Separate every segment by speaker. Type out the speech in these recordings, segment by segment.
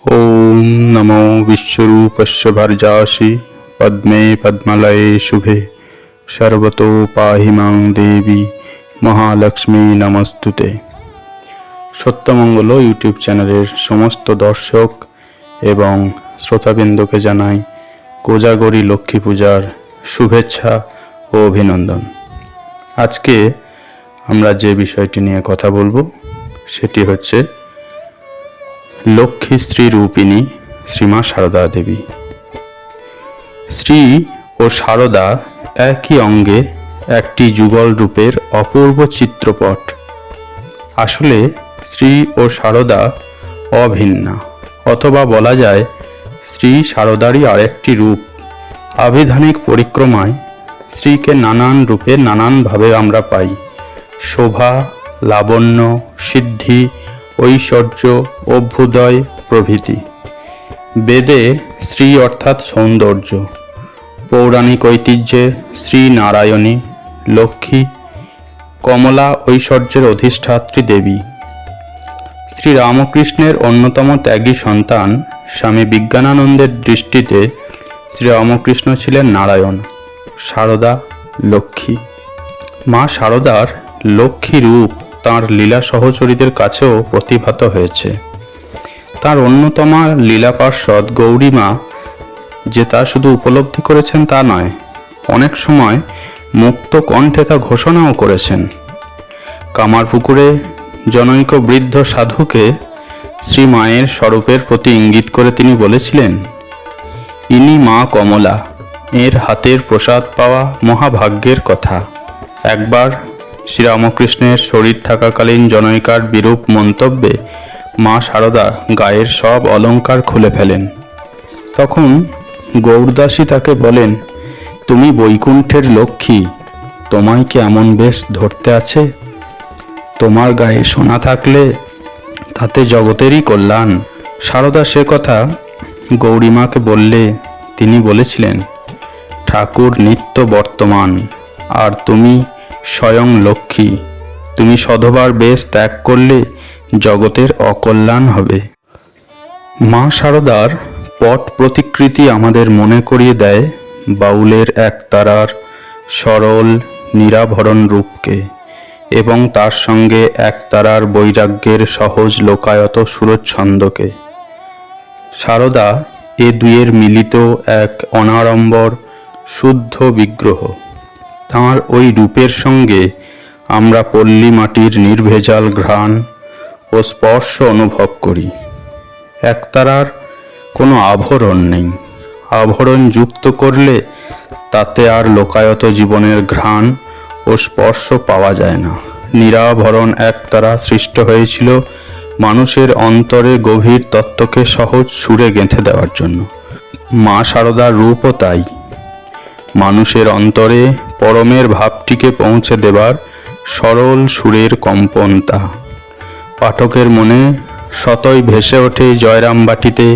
Speaker 1: ओम नमो विश्वरूपस्य भर्जासि पद्मे पद्मलये शुभे सर्वतो पाहि मां देवी মহালক্ষ্মী নমস্তুতে। সত্যমঙ্গল ইউটিউব চ্যানেলের সমস্ত দর্শক এবং শ্রোতাবৃন্দকে জানাই কোজাগরী লক্ষ্মী পূজার শুভেচ্ছা ও অভিনন্দন। আজকে আমরা যে বিষয়টি নিয়ে কথা বলবো সেটি হচ্ছে লক্ষ্মী শ্রী রূপিণী শ্রীমা সারদা দেবী। শ্রী ও সারদা একই অঙ্গে একটি যুগল রূপের অপূর্ব চিত্রপট। আসলে শ্রী ও সারদা অভিন্না, অথবা বলা যায় শ্রী সারদারই আরেকটি রূপ। আবিধানিক পরিক্রমায় শ্রীকে নানান রূপে নানানভাবে আমরা পাই। শোভা, লাবণ্য, সিদ্ধি, ঐশ্বর্য, অভ্যুদয় প্রভৃতি। বেদে শ্রী অর্থাৎ সৌন্দর্য, পৌরাণিক ঐতিহ্যে শ্রী নারায়ণী লক্ষ্মী কমলা ঐশ্বর্যের অধিষ্ঠাত্রী দেবী। শ্রী রামকৃষ্ণের অন্যতম ত্যাগী সন্তান স্বামী বিজ্ঞানানন্দের দৃষ্টিতে শ্রী রামকৃষ্ণ ছিলেন নারায়ণ, সারদা লক্ষ্মী। মা সারদার লক্ষ্মী রূপ তাঁর লীলা সহচরীদের কাছেও প্রতিভাত হয়েছে। তার অন্যতমা লীলা পার্ষদ গৌরীমা যে তা শুধু উপলব্ধি করেছেন তা নয়, অনেক সময় মুক্ত কণ্ঠে তা ঘোষণাও করেছেন। কামারপুকুরে জনৈক বৃদ্ধ সাধুকে শ্রী মায়ের স্বরূপের প্রতি ইঙ্গিত করে তিনি বলেছিলেন, ইনি মা কমলা, এর হাতের প্রসাদ পাওয়া মহাভাগ্যের কথা। একবার শ্রীরামকৃষ্ণের শরীর থাকাকালীন জনৈকার বিরূপ মন্তব্যে মা সারদা গায়ের সব অলঙ্কার খুলে ফেলেন। তখন গৌরদাসী তাকে বলেন, তুমি বৈকুণ্ঠের লক্ষ্মী, তোমায় কি এমন বেশ ধরতে আছে? তোমার গায়ে সোনা থাকলে তাতে জগতেরই কল্যাণ। সারদা সে কথা গৌরীমাকে বললে তিনি বলেছিলেন, ঠাকুর নিত্য বর্তমান, আর তুমি স্বয়ং লক্ষ্মী। তুমি সধবার বেশ ত্যাগ করলে জগতের অকল্যাণ হবে। মা সারদার পট প্রতিকৃতি আমাদের মনে করিয়ে দেয় বাউলের একতারার সরল নিরাভরণ রূপকে এবং তার সঙ্গে একতারার বৈরাগ্যের সহজ লোকায়ত সুরচ্ছন্দকে। সারদা এ দুয়ের মিলিত এক অনাড়ম্বর শুদ্ধ বিগ্রহ। তাঁর ওই রূপের সঙ্গে আমরা পল্লী মাটির নির্ভেজাল ঘ্রাণ ও স্পর্শ অনুভব করি। একতারার কোনো আভরণ নেই। আভরণ যুক্ত করলে তাতে আর লোকায়ত জীবনের ঘ্রাণ ও স্পর্শ পাওয়া যায় না। নিরাভরণ একতারা সৃষ্ট হয়েছিল মানুষের অন্তরে গভীর তত্ত্বকে সহজ সুরে গেঁথে দেওয়ার জন্য। মা সারদার রূপও তাই, মানুষের অন্তরে পরমের ভাবটিকে পৌঁছে দেবার সরল সুরের কম্পন তা। পাঠকের মনে সতই ভেসে ওঠে জয়রামবাটিতে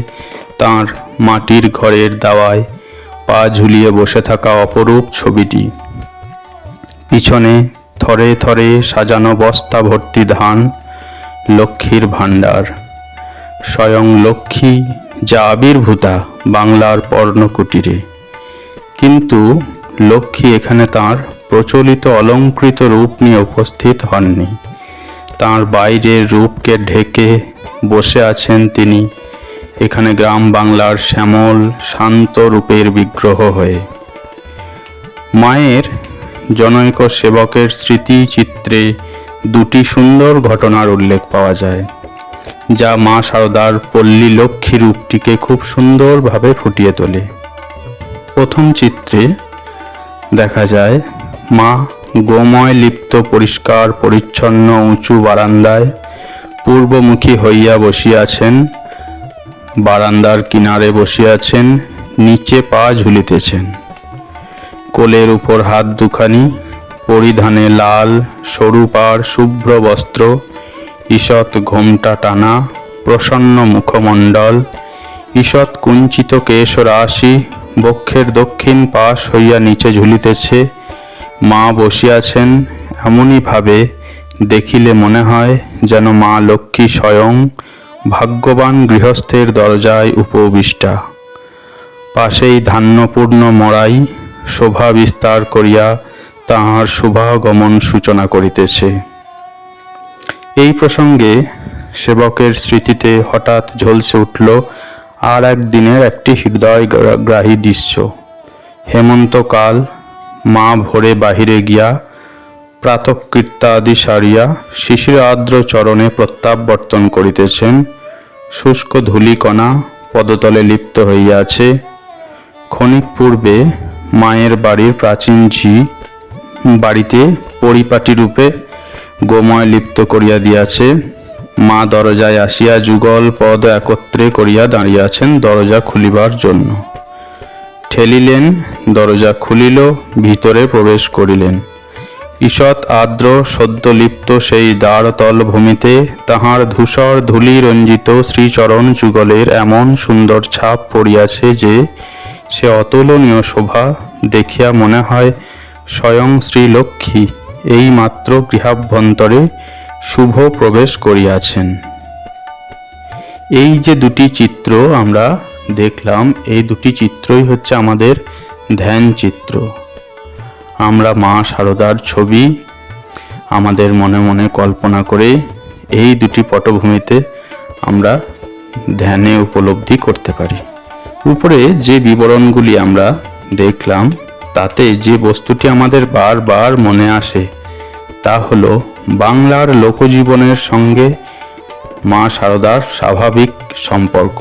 Speaker 1: তাঁর মাটির ঘরের দাওয়ায় পা ঝুলিয়ে বসে থাকা অপরূপ ছবিটি। পিছনে থরে থরে সাজানো বস্তা ভর্তি ধান, লক্ষ্মীর ভাণ্ডার। স্বয়ং লক্ষ্মী যা আবির্ভূতা বাংলার পর্ণকুটিরে। কিন্তু লক্ষ্মী এখানে তাঁর প্রচলিত অলঙ্কৃত রূপ নিয়ে উপস্থিত হননি। তাঁর বাইরের রূপকে ঢেকে বসে আছেন তিনি এখানে গ্রাম বাংলার শ্যামল শান্ত রূপের বিগ্রহ হয়ে। মায়ের জনৈক সেবকের স্মৃতিচিত্রে দুটি সুন্দর ঘটনার উল্লেখ পাওয়া যায়, যা মা সারদার পল্লী লক্ষ্মী রূপটিকে খুব সুন্দরভাবে ফুটিয়ে তোলে। প্রথম চিত্রে দেখা যায় মা গোময় লিপ্ত পরিষ্কার পরিচ্ছন্ন উঁচু বারান্দায় পূর্বমুখী হইয়া বসিয়াছেন। বারান্দার কিনারে বসিয়াছেন, নিচে পা ঝুলিতেছেন। কোলের উপর হাত দুখানি, পরিধানে লাল সরু পাড় শুভ্র বস্ত্র, ঈষৎ ঘোমটা টানা, প্রসন্ন মুখমণ্ডল, ঈষৎ কুঞ্চিত কেশ রাশি বক্ষের দক্ষিণ পাশ হইয়া নিচে ঝুলিতেছে। মা বসিয়াছেন এমনই ভাবে দেখিলে মনে হয় যেন মা লক্ষ্মী স্বয়ং ভাগ্যবান গৃহস্থের দরজায় উপবিষ্টা, পাশেই ধান্যপূর্ণ মড়াই শোভা বিস্তার করিয়া তাহার শুভাগমন সূচনা করিতেছে। এই প্রসঙ্গে সেবকের স্মৃতিতে হঠাৎ ঝলসে উঠল আর একদিনের একটি হৃদয়গ্রাহী দৃশ্য। হেমন্তকাল, মা ভোরে বাহিরে গিয়া প্রাতঃকৃত্যাদি সারিয়া শিশির আর্দ্র চরণে প্রত্যাবর্তন করিতেছেন। শুষ্ক ধূলিকণা পদতলে লিপ্ত হইয়াছে। ক্ষণিক পূর্বে মায়ের বাড়ির প্রাচীন ঝি বাড়িতে পরিপাটি রূপে গোময় লিপ্ত করিয়া দিয়াছে। মা দরজায় আসিয়া যুগল পদ একত্রে করিয়া দাঁড়িয়াছেন দরজা খুলিবার জন্য। ঠেলিলেন, দরজা খুলিল, ভিতরে প্রবেশ করিলেন। ঈষৎ আর্দ্র সদ্যলিপ্ত সেই দ্বারতল ভূমিতে তাহার ধূসর ধূলি রঞ্জিত শ্রীচরণ যুগলের এমন সুন্দর ছাপ পড়িয়াছে যে সে অতুলনীয় শোভা দেখিয়া মনে হয় স্বয়ং শ্রীলক্ষ্মী এই মাত্র গৃহাভ্যন্তরে শুভ প্রবেশ করিয়াছেন। এই যে দুটি চিত্র আমরা দেখলাম, এই দুটি চিত্রই হচ্ছে আমাদের ধ্যান চিত্র। আমরা মা শারদার ছবি আমাদের মনে মনে কল্পনা করে এই দুটি পটভূমিতে আমরা ধ্যানে উপলব্ধি করতে পারি। উপরে যে বিবরণগুলি আমরা দেখলাম তাতে যে বস্তুটি আমাদের বারবার মনে আসে তা হলো বাংলার লোকজীবনের সঙ্গে মা শারদার স্বাভাবিক সম্পর্ক।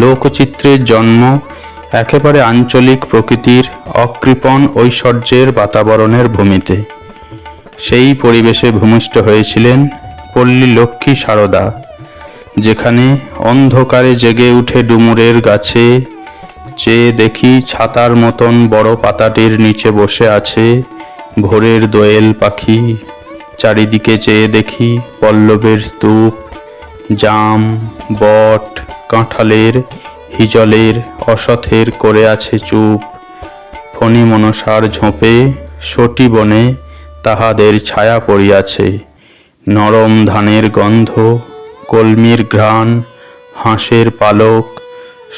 Speaker 1: লোকচিত্রের জন্ম একেবারে আঞ্চলিক প্রকৃতির অকৃপণ ঐশ্বর্যের বাতাবরণের ভূমিতে। সেই পরিবেশে ভূমিষ্ঠ হয়েছিলেন পল্লী লক্ষ্মী শারদা, যেখানে অন্ধকারে জেগে উঠে ডুমুরের গাছে চেয়ে দেখি ছাতার মতন বড় পাতাটির নিচে বসে আছে ভোরের দোয়েল পাখি। চারিদিকে চেয়ে দেখি পল্লবের স্তূপ, জাম, বট, কাঁঠালের, হিজলের, অশথের করে আছে চুপ। ফণি মনসার ঝোপে সটি বনে তাহাদের ছায়া পড়িয়াছে। নরম ধানের গন্ধ, কলমির ঘ্রাণ, হাঁসের পালক,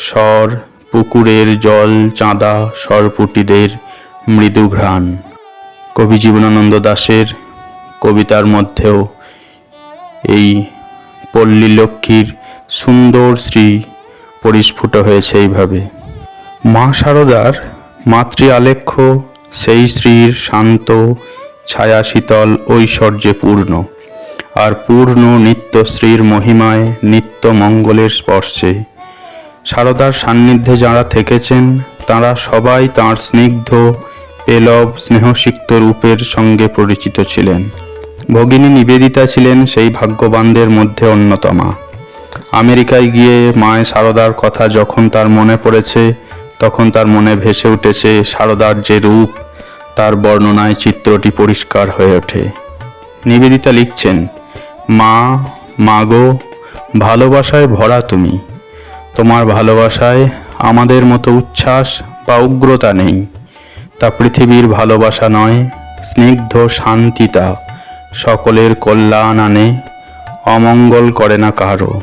Speaker 1: স্বর, পুকুরের জল, চাঁদা, সরপুটিদের মৃদু ঘ্রাণ। কবি জীবনানন্দ দাশের কবিতার মধ্যেও এই পল্লী লক্ষ্মীর সুন্দর শ্রী পরিস্ফুট হয়েছে এইভাবে। মা শারদার মাতৃ আলেখ্য সেই শ্রীর শান্ত ছায়া শীতল ঐশ্বর্যে পূর্ণ, আর পূর্ণ নিত্যশ্রীর মহিমায় নিত্য মঙ্গলের স্পর্শে। শারদার সান্নিধ্যে যাঁরা থেকেছেন তাঁরা সবাই তাঁর স্নিগ্ধ পেলব স্নেহসিক্ত রূপের সঙ্গে পরিচিত ছিলেন। ভগিনী নিবেদিতা ছিলেন সেই ভাগ্যবানদের মধ্যে অন্যতমা। আমেরিকায় গিয়ে মায়ের শারদার কথা যখন তার মনে পড়েছে তখন তার মনে ভেসে উঠেছে শারদার যে রূপ, তার বর্ণনায় চিত্রটি পরিষ্কার হয়ে ওঠে। নিবেদিতা লিখছেন, মা, মাগো, ভালোবাসায় ভরা তুমি। তোমার ভালোবাসায় আমাদের মতো উচ্ছ্বাস বা উগ্রতা নেই। তা পৃথিবীর ভালোবাসা নয়, স্নিগ্ধ শান্তি তা, সকলের কল্যাণ আনে, অমঙ্গল করে না কারো।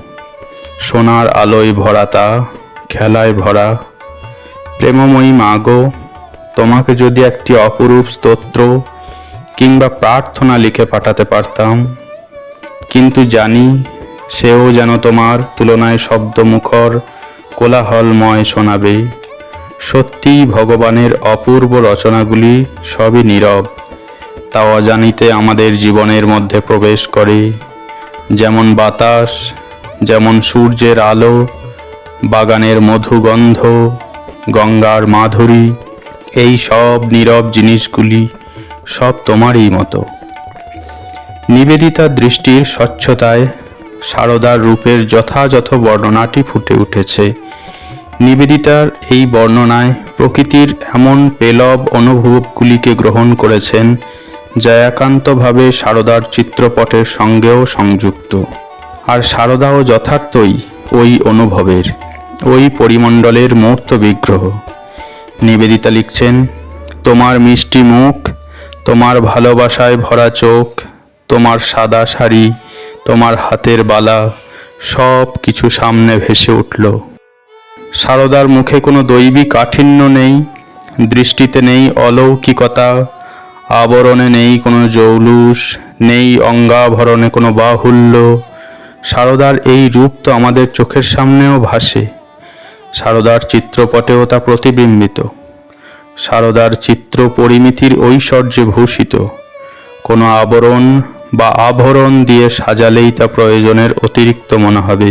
Speaker 1: সোনার আলোয় ভরা তা, খেলায় ভরা। প্রেমময়ী মাগো, তোমাকে যদি একটি অপরূপ স্তোত্র কিংবা প্রার্থনা লিখে পাঠাতে পারতাম, কিন্তু জানি সেও যেন তোমার তুলনায় শব্দমুখর কোলাহলময় শোনাবে। সত্যিই ভগবানের অপূর্ব রচনাগুলি সবই নীরব, তা অজানিতে আমাদের জীবনের মধ্যে প্রবেশ করে। যেমন বাতাস, যেমন সূর্যের আলো, বাগানের মধুগন্ধ, গঙ্গার মাধুরী, এই সব নীরব জিনিসগুলি সব তোমারই মতো। নিবেদিতার দৃষ্টির স্বচ্ছতায় শারদার রূপের যথাযথ বর্ণনাটি ফুটে উঠেছে। নিবেদিতার এই বর্ণনায় প্রকৃতির এমন পেলব অনুভবগুলিকে গ্রহণ করেছেন যা একান্তভাবে শারদার চিত্রপটের সঙ্গেও সংযুক্ত। আর শারদাও যথার্থই ওই অনুভবের, ওই পরিমণ্ডলের মূর্ত বিগ্রহ। নিবেদিতা লিখছেন, তোমার মিষ্টি মুখ, তোমার ভালোবাসায় ভরা চোখ, তোমার সাদা শাড়ি, তোমার হাতের বালা সব কিছু সামনে ভেসে উঠল। সারদার মুখে কোনো দৈবী কাঠিন্য নেই, দৃষ্টিতে নেই অলৌকিকতা, আবরণে নেই কোনো জৌলুস, নেই অঙ্গাভরণে কোনো বাহুল্য। সারদার এই রূপ তো আমাদের চোখের সামনেও ভাসে, সারদার চিত্রপটেও তা প্রতিবিম্বিত। সারদার চিত্র পরিমিতির ঐশ্বর্যে ভূষিত, কোনো আবরণ বা আভরণ দিয়ে সাজালেই তা প্রয়োজনের অতিরিক্ত মনে হবে।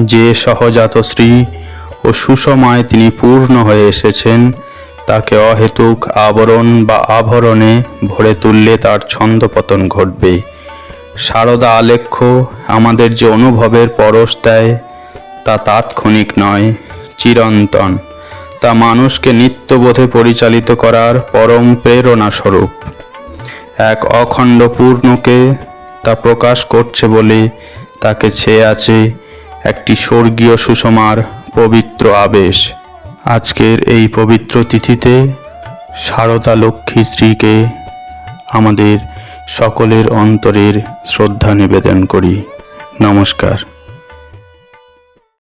Speaker 1: যে সহজাত শ্রী ও সুষমায় তিনি পূর্ণ হয়ে এসেছেন, তাকে অহেতুক আবরণ বা আভরণে ভরে তুললে তার ছন্দপতন ঘটবে। সারদা আলেখ্য আমাদের যে অনুভবের পরশ দেয়, তা তাৎক্ষণিক নয়, চিরন্তন। তা মানুষকে নিত্যবোধে পরিচালিত করার পরম প্রেরণা স্বরূপ। এক অখণ্ড পূর্ণকে তা প্রকাশ করছে বলে তাকে ছেয়ে আছে একটি স্বর্গীয় সুষমার পবিত্র আবেশ। আজকের এই পবিত্র তিথিতে সারদা লক্ষ্মী শ্রীকে আমাদের সকলের অন্তরের শ্রদ্ধা নিবেদন করি। নমস্কার।